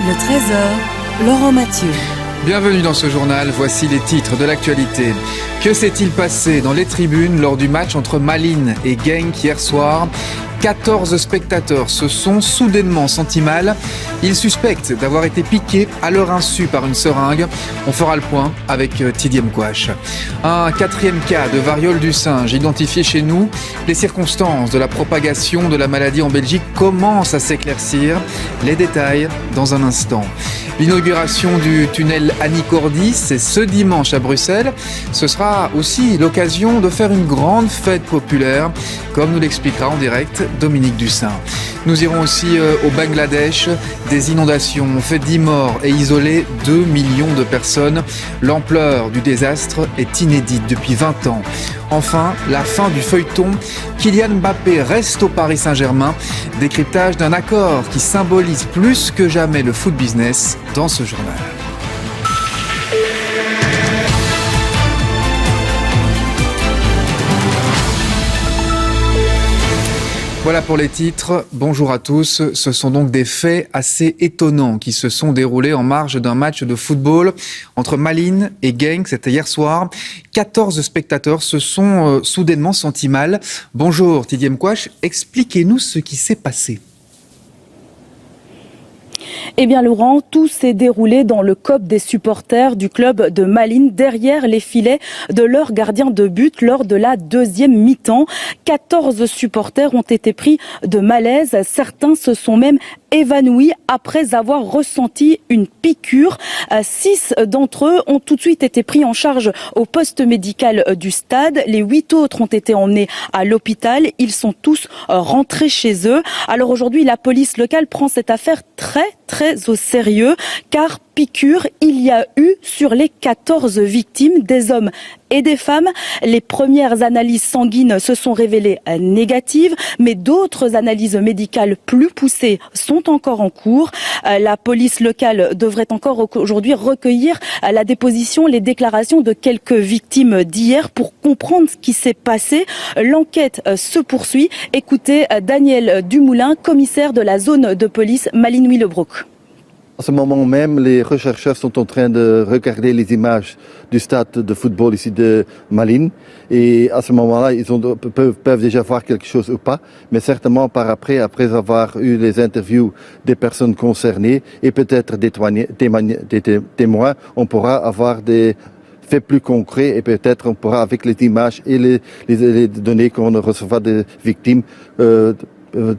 Le Trésor, Laurent Mathieu. Bienvenue dans ce journal, voici les titres de l'actualité. Que s'est-il passé dans les tribunes lors du match entre Malines et Genk hier soir ? 14 spectateurs se sont soudainement sentis mal. Ils suspectent d'avoir été piqués à leur insu par une seringue. On fera le point avec Tidy Mkwash. Un quatrième cas de variole du singe identifié chez nous. Les circonstances de la propagation de la maladie en Belgique commencent à s'éclaircir. Les détails dans un instant. L'inauguration du tunnel Annie Cordy, c'est ce dimanche à Bruxelles. Ce sera aussi l'occasion de faire une grande fête populaire, comme nous l'expliquera en direct Dominique Dussin. Nous irons aussi au Bangladesh. Des inondations ont fait 10 morts et isolé 2 millions de personnes. L'ampleur du désastre est inédite depuis 20 ans. Enfin, la fin du feuilleton. Kylian Mbappé reste au Paris Saint-Germain. Décryptage d'un accord qui symbolise plus que jamais le foot business dans ce journal. Voilà pour les titres. Bonjour à tous. Ce sont donc des faits assez étonnants qui se sont déroulés en marge d'un match de football entre Malines et Genk. C'était hier soir. 14 spectateurs se sont soudainement sentis mal. Bonjour Tidy Mkwash. Expliquez-nous ce qui s'est passé. Eh bien Laurent, tout s'est déroulé dans le COP des supporters du club de Malines, derrière les filets de leur gardien de but lors de la deuxième mi-temps. 14 supporters ont été pris de malaise. Certains se sont même évanouis après avoir ressenti une piqûre. 6 d'entre eux ont tout de suite été pris en charge au poste médical du stade. Les 8 autres ont été emmenés à l'hôpital. Ils sont tous rentrés chez eux. Alors aujourd'hui, la police locale prend cette affaire très au sérieux, car piqûre, il y a eu sur les 14 victimes des hommes et des femmes. Les premières analyses sanguines se sont révélées négatives, mais d'autres analyses médicales plus poussées sont encore en cours. La police locale devrait encore aujourd'hui recueillir la déposition, les déclarations de quelques victimes d'hier pour comprendre ce qui s'est passé. L'enquête se poursuit. Écoutez Daniel Dumoulin, commissaire de la zone de police Malines-Willebroek. À ce moment même, les rechercheurs sont en train de regarder les images du stade de football ici de Malines. Et à ce moment-là, ils peuvent déjà voir quelque chose ou pas. Mais certainement après avoir eu les interviews des personnes concernées et peut-être des témoins, on pourra avoir des faits plus concrets et peut-être on pourra, avec les images et les données qu'on recevra des victimes,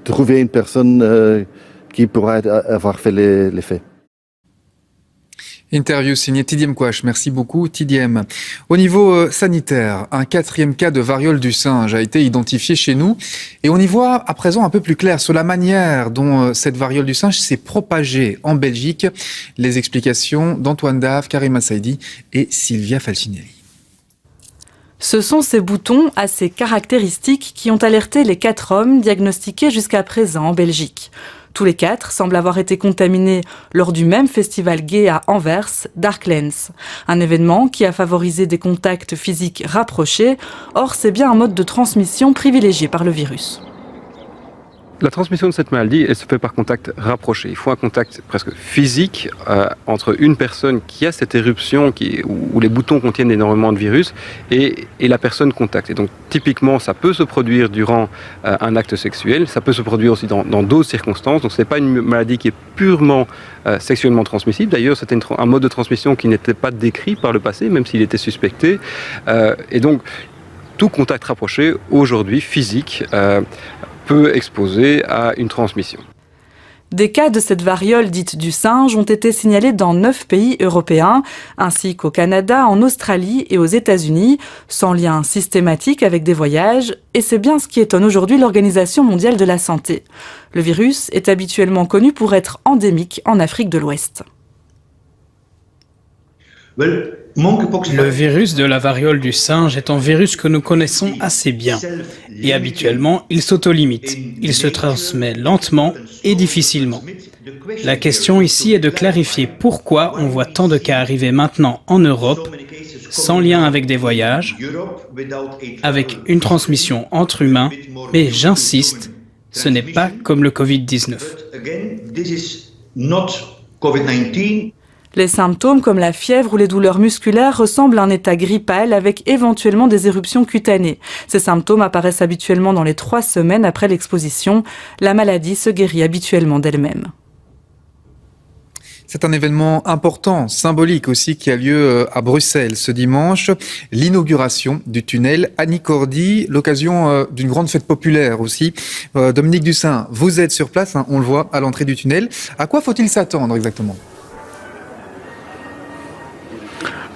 trouver une personne qui pourra avoir fait les faits. Interview signée Tidy Mkwash. Merci beaucoup Tidy M. Au niveau sanitaire, un quatrième cas de variole du singe a été identifié chez nous et on y voit à présent un peu plus clair sur la manière dont cette variole du singe s'est propagée en Belgique. Les explications d'Antoine Dave, Karima Saidi et Sylvia Falcinelli. Ce sont ces boutons assez caractéristiques qui ont alerté les 4 hommes diagnostiqués jusqu'à présent en Belgique. Tous les 4 semblent avoir été contaminés lors du même festival gay à Anvers, Darklands. Un événement qui a favorisé des contacts physiques rapprochés. Or, c'est bien un mode de transmission privilégié par le virus. La transmission de cette maladie, elle se fait par contact rapproché. Il faut un contact presque physique entre une personne qui a cette éruption où les boutons contiennent énormément de virus et la personne contact. Et donc typiquement, ça peut se produire durant un acte sexuel, ça peut se produire aussi dans d'autres circonstances. Donc ce n'est pas une maladie qui est purement sexuellement transmissible. D'ailleurs, c'était un mode de transmission qui n'était pas décrit par le passé, même s'il était suspecté. Et donc tout contact rapproché aujourd'hui, physique, peut exposer à une transmission. Des cas de cette variole dite du singe ont été signalés dans 9 pays européens, ainsi qu'au Canada, en Australie et aux États-Unis, sans lien systématique avec des voyages, et c'est bien ce qui étonne aujourd'hui l'Organisation mondiale de la santé. Le virus est habituellement connu pour être endémique en Afrique de l'Ouest. Le virus de la variole du singe est un virus que nous connaissons assez bien. Et habituellement, il s'auto-limite. Il se transmet lentement et difficilement. La question ici est de clarifier pourquoi on voit tant de cas arriver maintenant en Europe, sans lien avec des voyages, avec une transmission entre humains, mais j'insiste, ce n'est pas comme le Covid-19. Les symptômes comme la fièvre ou les douleurs musculaires ressemblent à un état grippal avec éventuellement des éruptions cutanées. Ces symptômes apparaissent habituellement dans les 3 semaines après l'exposition. La maladie se guérit habituellement d'elle-même. C'est un événement important, symbolique aussi, qui a lieu à Bruxelles ce dimanche. L'inauguration du tunnel Annie Cordy, l'occasion d'une grande fête populaire aussi. Dominique Dussin, vous êtes sur place, on le voit à l'entrée du tunnel. À quoi faut-il s'attendre exactement ?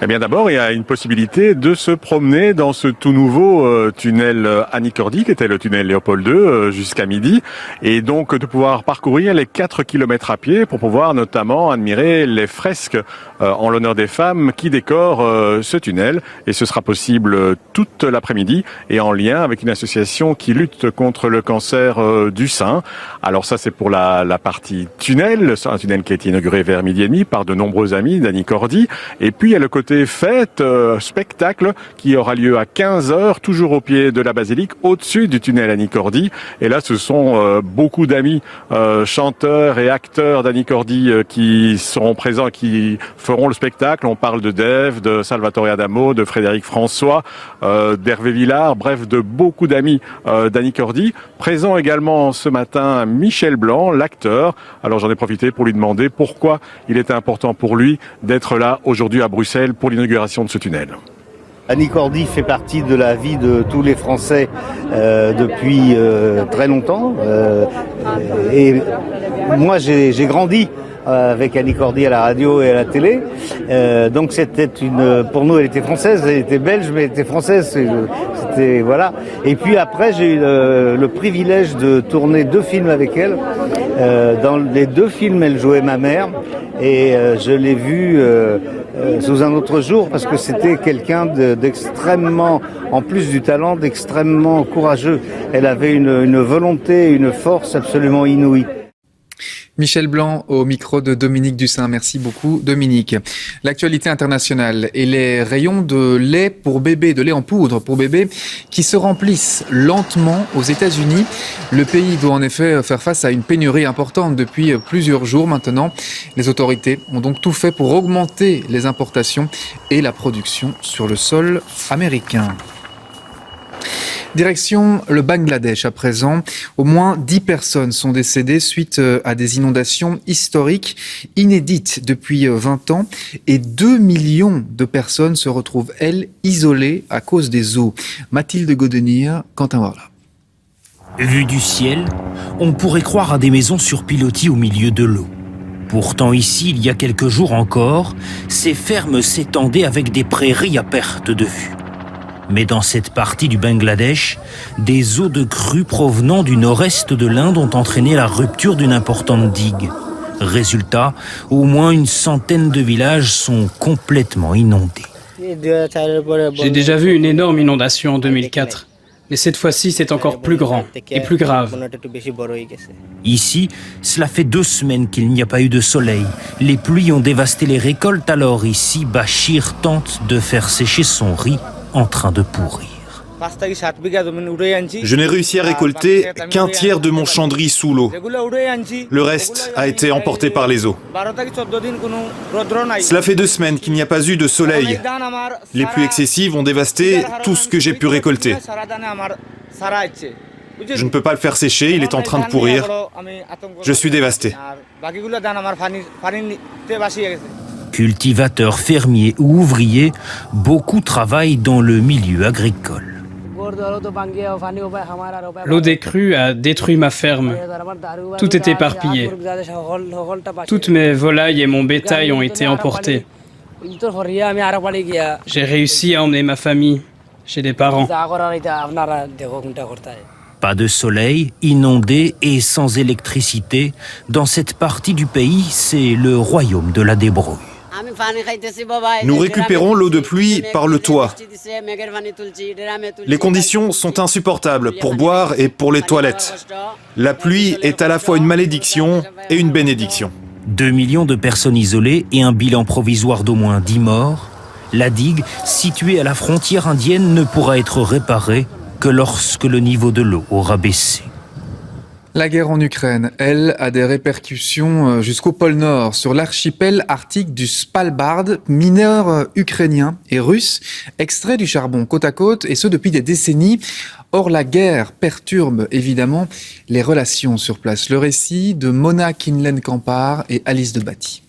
Eh bien d'abord, il y a une possibilité de se promener dans ce tout nouveau tunnel Annie Cordy, qui était le tunnel Léopold II, jusqu'à midi, et donc de pouvoir parcourir les 4 kilomètres à pied pour pouvoir notamment admirer les fresques en l'honneur des femmes qui décorent ce tunnel. Et ce sera possible toute l'après-midi et en lien avec une association qui lutte contre le cancer du sein. Alors ça, c'est pour la partie tunnel, un tunnel qui a été inauguré vers midi et demi par de nombreux amis d'Annie Cordy. Et puis il y a le côté fête, spectacle qui aura lieu à 15h, toujours au pied de la basilique, au-dessus du tunnel Annie Cordy. Et là, ce sont beaucoup d'amis chanteurs et acteurs d'Annie Cordy qui seront présents et qui feront le spectacle. On parle de Dave, de Salvatore Adamo, de Frédéric François, d'Hervé Villard, bref, de beaucoup d'amis d'Annie Cordy. Présent également ce matin Michel Blanc, l'acteur. Alors j'en ai profité pour lui demander pourquoi il était important pour lui d'être là aujourd'hui à Bruxelles pour l'inauguration de ce tunnel. Annie Cordy fait partie de la vie de tous les Français depuis très longtemps. Et moi, j'ai grandi avec Annie Cordy à la radio et à la télé. Donc c'était pour nous, elle était française, elle était belge, mais elle était française. C'était voilà. Et puis après, j'ai eu le privilège de tourner 2 films avec elle. Dans les 2 films, elle jouait ma mère, et je l'ai vue sous un autre jour, parce que c'était quelqu'un d'extrêmement, en plus du talent, d'extrêmement courageux. Elle avait une volonté, une force absolument inouïe. Michel Blanc au micro de Dominique Dussin. Merci beaucoup Dominique. L'actualité internationale et les rayons de lait pour bébé, de lait en poudre pour bébé qui se remplissent lentement aux États-Unis. Le pays doit en effet faire face à une pénurie importante depuis plusieurs jours maintenant. Les autorités ont donc tout fait pour augmenter les importations et la production sur le sol américain. Direction le Bangladesh à présent. Au moins 10 personnes sont décédées suite à des inondations historiques inédites depuis 20 ans et 2 millions de personnes se retrouvent, elles, isolées à cause des eaux. Mathilde Godenir, Quentin Warla. Vu du ciel, on pourrait croire à des maisons sur pilotis au milieu de l'eau. Pourtant ici, il y a quelques jours encore, ces fermes s'étendaient avec des prairies à perte de vue. Mais dans cette partie du Bangladesh, des eaux de crue provenant du nord-est de l'Inde ont entraîné la rupture d'une importante digue. Résultat, au moins une centaine de villages sont complètement inondés. J'ai déjà vu une énorme inondation en 2004. Mais cette fois-ci, c'est encore plus grand et plus grave. Ici, cela fait 2 semaines qu'il n'y a pas eu de soleil. Les pluies ont dévasté les récoltes, alors ici, Bachir tente de faire sécher son riz en train de pourrir. Je n'ai réussi à récolter qu'un tiers de mon champ de riz sous l'eau. Le reste a été emporté par les eaux. Cela fait 2 semaines qu'il n'y a pas eu de soleil. Les pluies excessives ont dévasté tout ce que j'ai pu récolter. Je ne peux pas le faire sécher, il est en train de pourrir. Je suis dévasté. Cultivateurs, fermiers ou ouvriers, beaucoup travaillent dans le milieu agricole. L'eau des crues a détruit ma ferme. Tout est éparpillé. Toutes mes volailles et mon bétail ont été emportés. J'ai réussi à emmener ma famille chez des parents. Pas de soleil, inondé et sans électricité, dans cette partie du pays, c'est le royaume de la débrouille. Nous récupérons l'eau de pluie par le toit. Les conditions sont insupportables pour boire et pour les toilettes. La pluie est à la fois une malédiction et une bénédiction. 2 millions de personnes isolées et un bilan provisoire d'au moins 10 morts. La digue, située à la frontière indienne, ne pourra être réparée que lorsque le niveau de l'eau aura baissé. La guerre en Ukraine, elle, a des répercussions jusqu'au pôle Nord, sur l'archipel arctique du Svalbard. Mineurs ukrainiens et russes extraient du charbon côte à côte, et ce depuis des décennies. Or, la guerre perturbe évidemment les relations sur place. Le récit de Mona Kinlen-Campar et Alice de Batty.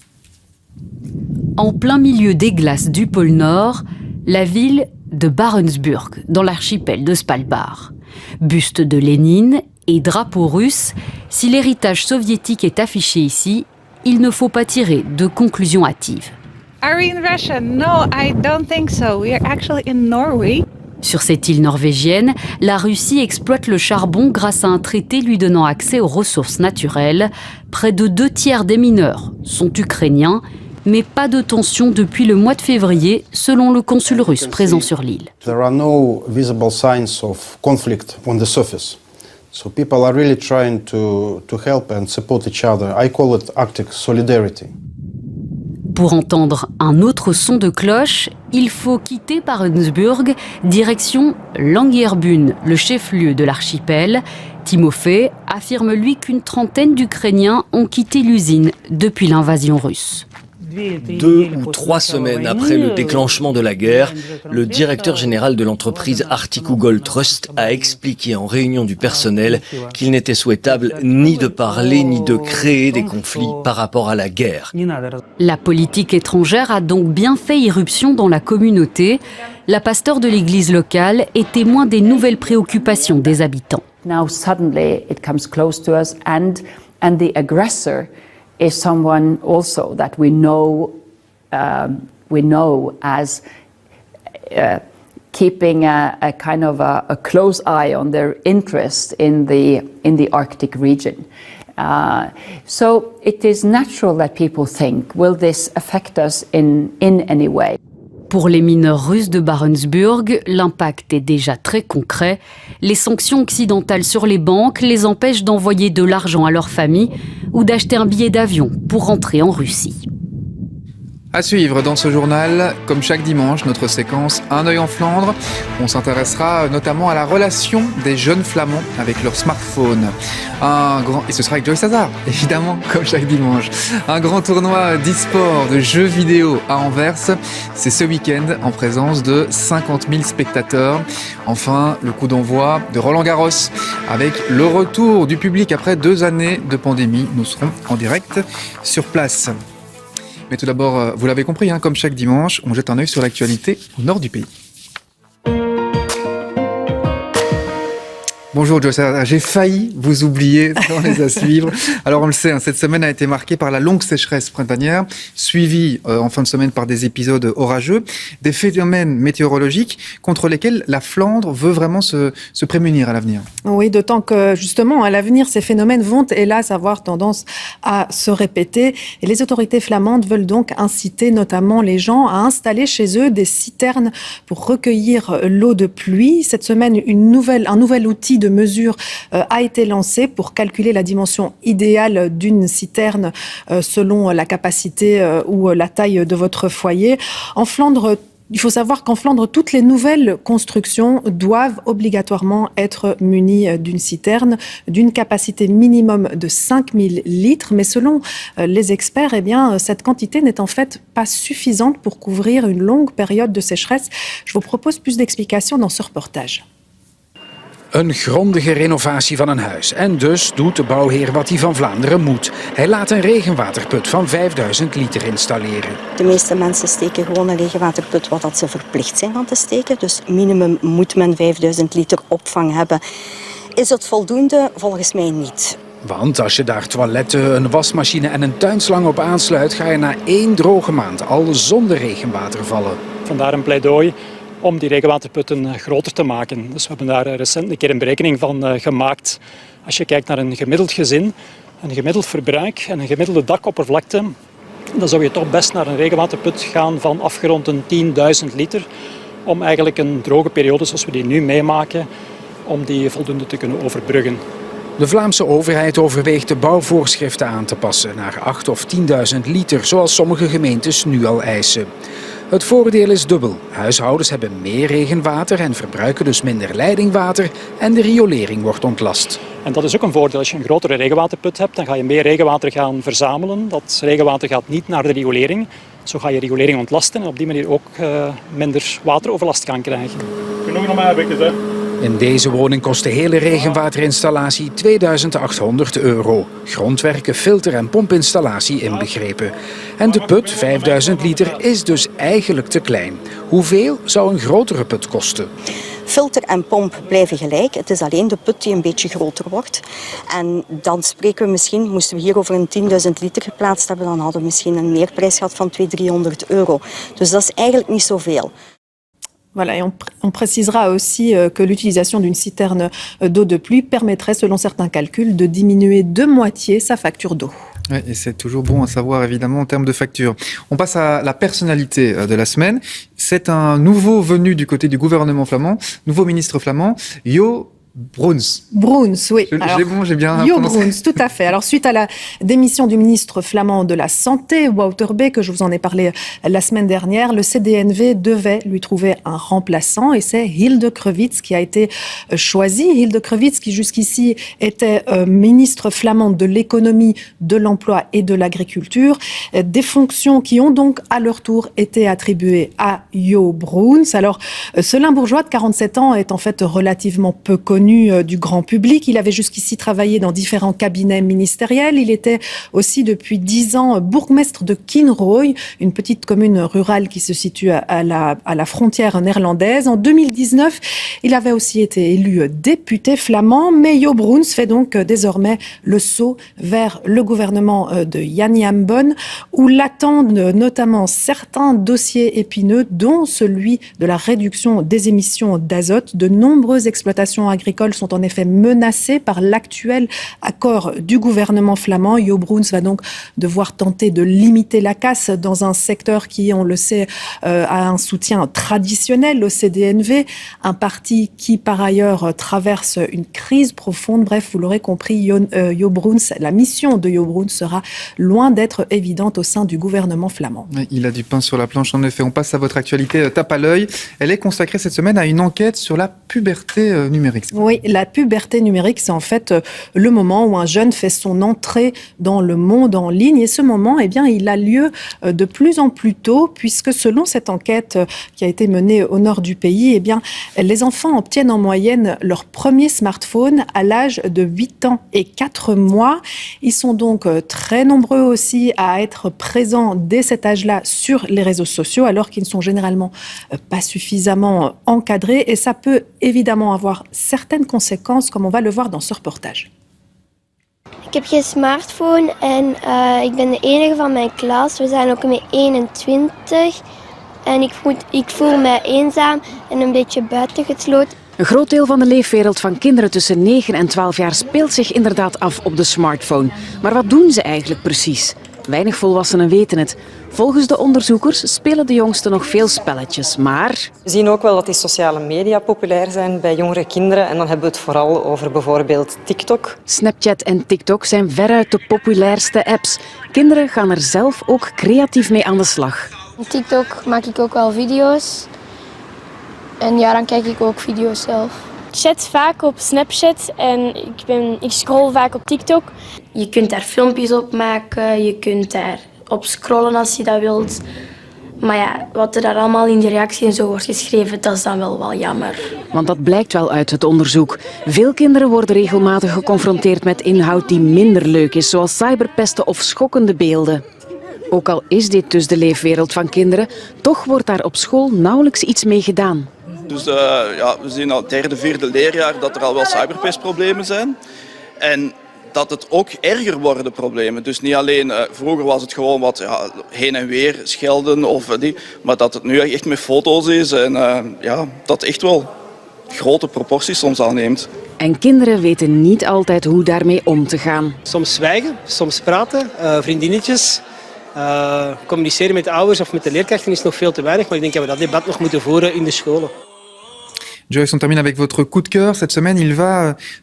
En plein milieu des glaces du pôle Nord, la ville de Barentsburg, dans l'archipel de Svalbard. Buste de Lénine et drapeau russe, si l'héritage soviétique est affiché ici, il ne faut pas tirer de conclusions hâtives. Are we in Russia? No, I don't think so. We are actually in Norway. Sur cette île norvégienne, la Russie exploite le charbon grâce à un traité lui donnant accès aux ressources naturelles. Près de 2/3 des mineurs sont ukrainiens, mais pas de tension depuis le mois de février, selon le consul russe présent sur l'île. There are no visible signs of conflict on the surface. So people are really trying to help and support each other. I call it Arctic solidarity. Pour entendre un autre son de cloche, il faut quitter Barentsburg, direction Longyearbyen, le chef-lieu de l'archipel. Timofey affirme lui qu'une trentaine d'Ukrainiens ont quitté l'usine depuis l'invasion russe. 2 ou 3 semaines après le déclenchement de la guerre, le directeur général de l'entreprise Arctic Gold Trust a expliqué en réunion du personnel qu'il n'était souhaitable ni de parler ni de créer des conflits par rapport à la guerre. La politique étrangère a donc bien fait irruption dans la communauté. La pasteur de l'église locale est témoin des nouvelles préoccupations des habitants. Now suddenly it comes close to us and the aggressor is someone also that we know as keeping a kind of a close eye on their interest in the Arctic region. So it is natural that people think, will this affect us in any way? Pour les mineurs russes de Barentsburg, l'impact est déjà très concret. Les sanctions occidentales sur les banques les empêchent d'envoyer de l'argent à leur famille ou d'acheter un billet d'avion pour rentrer en Russie. À suivre dans ce journal, comme chaque dimanche, notre séquence Un œil en Flandre. On s'intéressera notamment à la relation des jeunes flamands avec leur smartphone. Et ce sera avec Joyce Hazard, évidemment, comme chaque dimanche. Un grand tournoi d'e-sport, de jeux vidéo à Anvers. C'est ce week-end en présence de 50 000 spectateurs. Enfin, le coup d'envoi de Roland-Garros avec le retour du public après 2 années de pandémie. Nous serons en direct sur place. Mais tout d'abord, vous l'avez compris, comme chaque dimanche, on jette un œil sur l'actualité au nord du pays. Bonjour Joyce, j'ai failli vous oublier dans les à suivre. Alors on le sait, cette semaine a été marquée par la longue sécheresse printanière, suivie en fin de semaine par des épisodes orageux, des phénomènes météorologiques contre lesquels la Flandre veut vraiment se prémunir à l'avenir. Oui, d'autant que justement à l'avenir, ces phénomènes vont hélas avoir tendance à se répéter. Et les autorités flamandes veulent donc inciter notamment les gens à installer chez eux des citernes pour recueillir l'eau de pluie. Cette semaine, un nouvel outil de mesure a été lancé pour calculer la dimension idéale d'une citerne selon la capacité ou la taille de votre foyer. En Flandre, il faut savoir qu'en Flandre, toutes les nouvelles constructions doivent obligatoirement être munies d'une citerne d'une capacité minimum de 5000 litres. Mais selon les experts, cette quantité n'est en fait pas suffisante pour couvrir une longue période de sécheresse. Je vous propose plus d'explications dans ce reportage. Een grondige renovatie van een huis. En dus doet de bouwheer wat hij van Vlaanderen moet. Hij laat een regenwaterput van 5000 liter installeren. De meeste mensen steken gewoon een regenwaterput wat dat ze verplicht zijn van te steken. Dus minimum moet men 5000 liter opvang hebben. Is het voldoende? Volgens mij niet. Want als je daar toiletten, een wasmachine en een tuinslang op aansluit, ga je na 1 droge maand al zonder regenwater vallen. Vandaar een pleidooi om die regenwaterputten groter te maken. Dus we hebben daar recent een keer een berekening van gemaakt. Als je kijkt naar een gemiddeld gezin, een gemiddeld verbruik en een gemiddelde dakoppervlakte, dan zou je toch best naar een regenwaterput gaan van afgerond een 10.000 liter. Om eigenlijk een droge periode zoals we die nu meemaken, om die voldoende te kunnen overbruggen. De Vlaamse overheid overweegt de bouwvoorschriften aan te passen naar 8.000 of 10.000 liter, zoals sommige gemeentes nu al eisen. Het voordeel is dubbel. Huishoudens hebben meer regenwater en verbruiken dus minder leidingwater en de riolering wordt ontlast. En dat is ook een voordeel. Als je een grotere regenwaterput hebt, dan ga je meer regenwater gaan verzamelen. Dat regenwater gaat niet naar de riolering. Zo ga je riolering ontlasten en op die manier ook minder wateroverlast kan krijgen. Kun je nog maar een beetje, hè? In deze woning kost de hele regenwaterinstallatie €2800. Grondwerken, filter- en pompinstallatie inbegrepen. En de put, 5000 liter, is dus eigenlijk te klein. Hoeveel zou een grotere put kosten? Filter en pomp blijven gelijk. Het is alleen de put die een beetje groter wordt. En dan spreken we misschien, moesten we hier over een 10.000 liter geplaatst hebben, dan hadden we misschien een meerprijs gehad van €200-300. Dus dat is eigenlijk niet zoveel. Voilà, et on précisera aussi que l'utilisation d'une citerne d'eau de pluie permettrait, selon certains calculs, de diminuer de moitié sa facture d'eau. Oui, et c'est toujours bon à savoir, évidemment, en termes de facture. On passe à la personnalité de la semaine. C'est un nouveau venu du côté du gouvernement flamand, nouveau ministre flamand, Jo Bruins. Bruins, oui. J'ai bien Jo Bruins, tout à fait. Alors, suite à la démission du ministre flamand de la Santé, Wouter Bee, que je vous en ai parlé la semaine dernière, le CDNV devait lui trouver un remplaçant et c'est Hilde Krevits qui a été choisie. Hilde Krevits, qui jusqu'ici était ministre flamande de l'économie, de l'emploi et de l'agriculture. Des fonctions qui ont donc à leur tour été attribuées à Jo Bruins. Alors, ce Limbourgeois de 47 ans est en fait relativement peu connu du grand public. Il avait jusqu'ici travaillé dans différents cabinets ministériels. Il était aussi depuis 10 ans bourgmestre de Kinrooi, une petite commune rurale qui se situe à la frontière néerlandaise. En 2019, il avait aussi été élu député flamand, mais Jo Bruins fait donc désormais le saut vers le gouvernement de Jan Jan Bon, où l'attendent notamment certains dossiers épineux, dont celui de la réduction des émissions d'azote. De nombreuses exploitations agricoles sont en effet menacées par l'actuel accord du gouvernement flamand. Jo Bruins va donc devoir tenter de limiter la casse dans un secteur qui, on le sait, a un soutien traditionnel au CDNV, un parti qui par ailleurs traverse une crise profonde. Bref, vous l'aurez compris, Jo Bruins, la mission de Jo Bruins sera loin d'être évidente au sein du gouvernement flamand. Il a du pain sur la planche, en effet. On passe à votre actualité tape à l'œil. Elle est consacrée cette semaine à une enquête sur la puberté numérique. Oui, la puberté numérique, c'est en fait le moment où un jeune fait son entrée dans le monde en ligne. Et ce moment, eh bien, il a lieu de plus en plus tôt, puisque selon cette enquête qui a été menée au nord du pays, eh bien, les enfants obtiennent en moyenne leur premier smartphone à l'âge de 8 ans et 4 mois. Ils sont donc très nombreux aussi à être présents dès cet âge-là sur les réseaux sociaux, alors qu'ils ne sont généralement pas suffisamment encadrés. Et ça peut évidemment avoir certaines conséquences, comme on va le voir dans ce reportage. Ik heb geen smartphone en ik ben de enige van mijn klas. We zijn ook met 21 en ik voel me eenzaam en een beetje buitengesloten. Een groot deel van de leefwereld van kinderen tussen 9 en 12 jaar speelt zich inderdaad af op de smartphone. Maar wat doen ze eigenlijk precies? Weinig volwassenen weten het. Volgens de onderzoekers spelen de jongsten nog veel spelletjes, maar... We zien ook wel dat die sociale media populair zijn bij jongere kinderen. En dan hebben we het vooral over bijvoorbeeld TikTok. Snapchat en TikTok zijn veruit de populairste apps. Kinderen gaan er zelf ook creatief mee aan de slag. Op TikTok maak ik ook wel video's. En ja, dan kijk ik ook video's zelf. Ik chat vaak op Snapchat en ik scroll vaak op TikTok. Je kunt daar filmpjes op maken, je kunt daar op scrollen als je dat wilt. Maar ja, wat er daar allemaal in de reactie en zo wordt geschreven, dat is dan wel jammer. Want dat blijkt wel uit het onderzoek. Veel kinderen worden regelmatig geconfronteerd met inhoud die minder leuk is, zoals cyberpesten of schokkende beelden. Ook al is dit dus de leefwereld van kinderen, toch wordt daar op school nauwelijks iets mee gedaan. Dus we zien al het 3e, 4e leerjaar dat er al wel cyberpestproblemen zijn. En dat het ook erger worden, de problemen. Dus niet alleen, vroeger was het gewoon wat heen en weer schelden, maar dat het nu echt met foto's is en dat echt wel grote proporties soms aanneemt. En kinderen weten niet altijd hoe daarmee om te gaan. Soms zwijgen, soms praten, vriendinnetjes. Communiceren met de ouders of met de leerkrachten is nog veel te weinig, maar ik denk dat we dat debat nog moeten voeren in de scholen. Joyce, on termine avec votre coup de cœur. Cette semaine,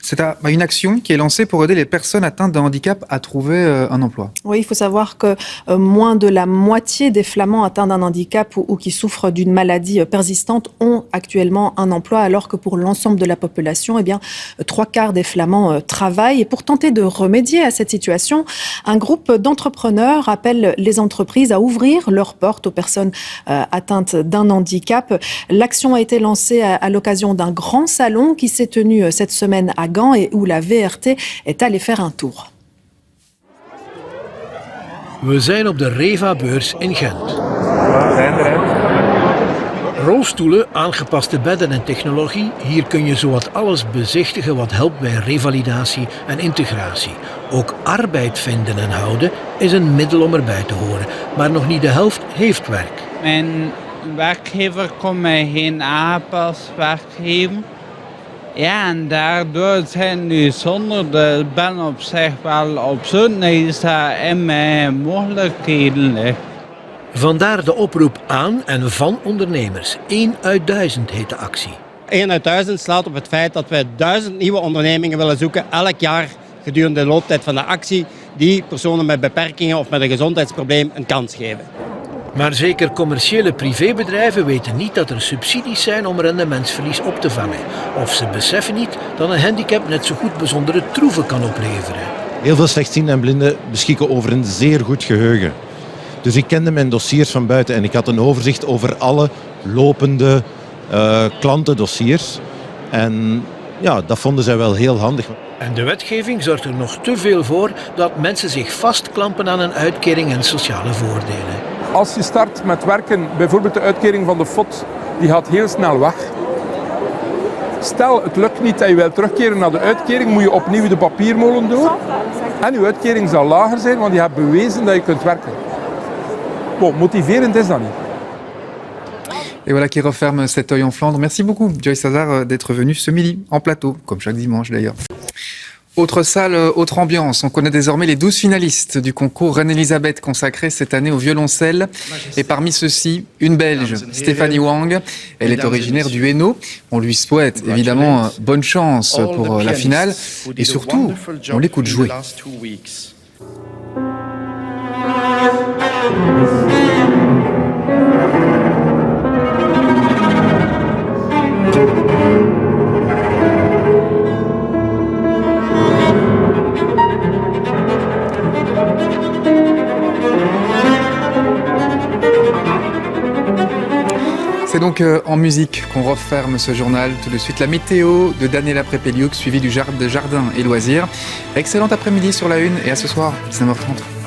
c'est une action qui est lancée pour aider les personnes atteintes d'un handicap à trouver un emploi. Oui, il faut savoir que moins de la moitié des Flamands atteints d'un handicap ou qui souffrent d'une maladie persistante ont actuellement un emploi, alors que pour l'ensemble de la population, 3/4 des Flamands travaillent. Et pour tenter de remédier à cette situation, un groupe d'entrepreneurs appelle les entreprises à ouvrir leurs portes aux personnes atteintes d'un handicap. L'action a été lancée à l'occasion d'un grand salon qui s'est tenu cette semaine à Gand et où la VRT est allée faire un tour. We zijn op de Reva-beurs in Gent. Rolstoelen, aangepaste bedden en technologie. Hier kun je zowat alles bezichtigen wat helpt bij revalidatie en integratie. Ook arbeid vinden en houden is een middel om erbij te horen. Maar nog niet de helft heeft werk. Mijn werkgever kon mij geen aanpaswerk geven. Ja, en daardoor zijn nu zonder de ben op zich wel op zoek naar iets dat in mijn mogelijkheden ligt. Vandaar de oproep aan en van ondernemers. 1 uit 1000 heet de actie. 1 uit 1000 slaat op het feit dat wij 1000 nieuwe ondernemingen willen zoeken elk jaar gedurende de looptijd van de actie die personen met beperkingen of met een gezondheidsprobleem een kans geven. Maar zeker commerciële privébedrijven weten niet dat er subsidies zijn om rendementsverlies op te vangen. Of ze beseffen niet dat een handicap net zo goed bijzondere troeven kan opleveren. Heel veel slechtzienden en blinden beschikken over een zeer goed geheugen. Dus ik kende mijn dossiers van buiten en ik had een overzicht over alle lopende klantendossiers. En ja, dat vonden zij wel heel handig. En de wetgeving zorgt er nog te veel voor dat mensen zich vastklampen aan een uitkering en sociale voordelen. Als je start met werken, bijvoorbeeld de uitkering van de FOD, die gaat heel snel weg. Stel, het lukt niet dat je wilt terugkeren naar de uitkering, moet je opnieuw de papiermolen door. En je uitkering zal lager zijn, want je hebt bewezen dat je kunt werken. Bon, motiverend is dat niet. Et voilà qui referme cet œil en Flandre. Merci beaucoup, Joyce Hazard, d'être venue ce midi en plateau, comme chaque dimanche d'ailleurs. Autre salle, autre ambiance. On connaît désormais les 12 finalistes du concours Reine-Elisabeth consacré cette année au violoncelle. Et parmi ceux-ci, une Belge, Stéphanie Wang. Elle est originaire du Hainaut. On lui souhaite évidemment bonne chance pour la finale. Et surtout, on l'écoute jouer. C'est donc en musique qu'on referme ce journal. Tout de suite, la météo de Daniela Prepeliuk, suivie du jardin et loisirs. Excellent après-midi sur la Une et à ce soir, 19h30.